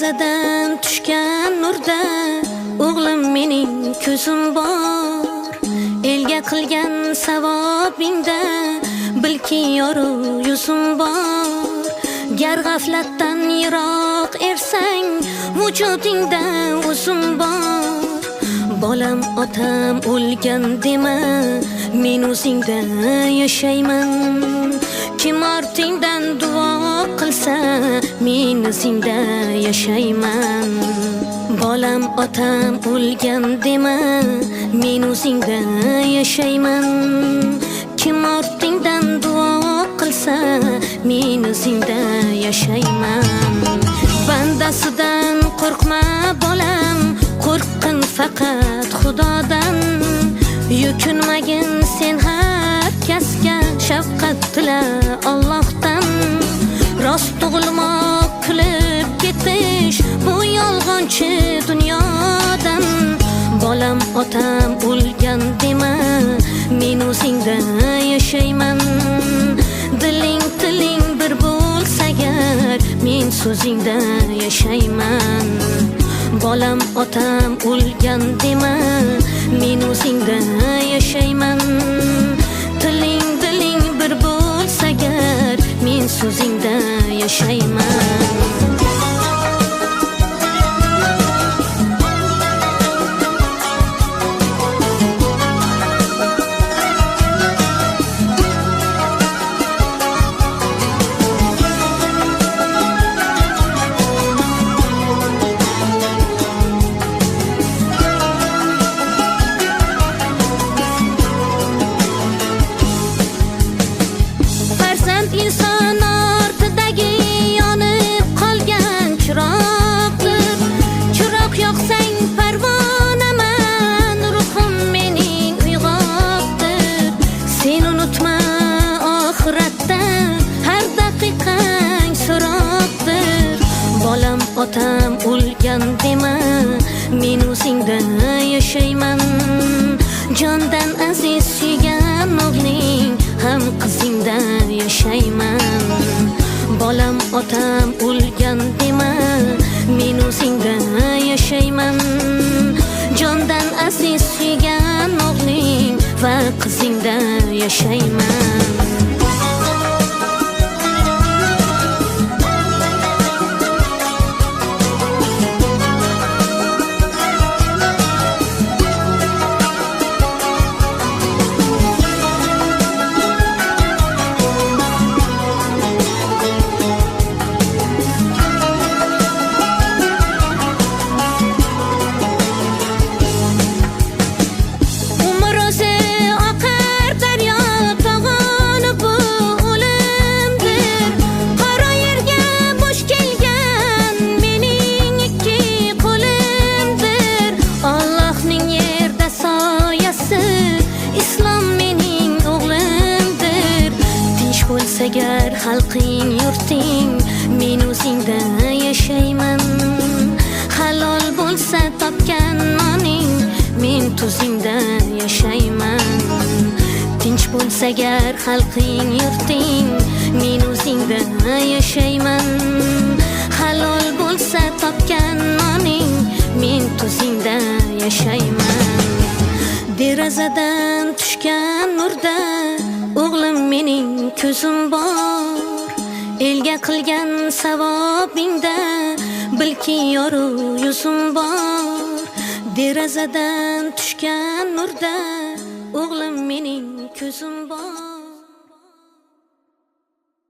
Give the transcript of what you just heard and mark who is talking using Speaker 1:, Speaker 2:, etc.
Speaker 1: Derazadan tushgan nurda o'g'lim mening ko'zim bor. Elga qilgan savobingda bilki yorug' yuzim bor. Gar g'aflatdan yiroq ersang vujudingda o'zim bor. Bolam otam o'lgan dema, men o'zingda yashayman. Kim ortingdan duo qilsa, men o'zingda yashayman. Bolam otam o'lgan dema, men o'zingda yashayman. Kim ortingdan duo qilsa, men o'zingda yashayman. Bandasidan qo'rqma bolam, qo'rqqin faqat Xudodan. Yukinmagin sen har kasga, shafqat tila Allohdan. Rost tug'ilmoq kulib ketish bu yolg'onchi dunyodan. Bolam otam o'lgan dema, men o'zingda yashayman. Diling tiling bir bo'lsa agar, men so'zingda yashayman. Bolam otam o'lgan dema, men o'zingda yashayman. Tiling diling bir bo'lsa agar, men so'zingda yashayman. İnson ortidagi yonib qolgan chiroqdir. Chiroq yoqsang parvonaman, ruhim mening uyg'oqdir. Sen unutma oxiratda har daqiqang so'roqdir. Bolam otam o'lgan dema, men o'zingda yashayman. Jondan aziz suygan o'g'ling ham qizingda yashayman. Bolam otam o'lgan dema, men o'zingda yashayman. Jondan aziz suygan o'g'ling va qizingda yashayman. Agar xalqing yurting, men o'zingda yashayman. Halol bo'lsa topgan noning, men tuzingda yashayman. Tinch bo'lsa agar xalqing yurting, men o'zingda yashayman. Halol bo'lsa topgan noning, men tuzingda yashayman. Derazadan tushgan nurda o'g'lim mening ko'zim bor. Elga qilgan savobingda bilki yorug' yuzim bor. Derazadan tushgan nurda o'g'lim mening ko'zim bor.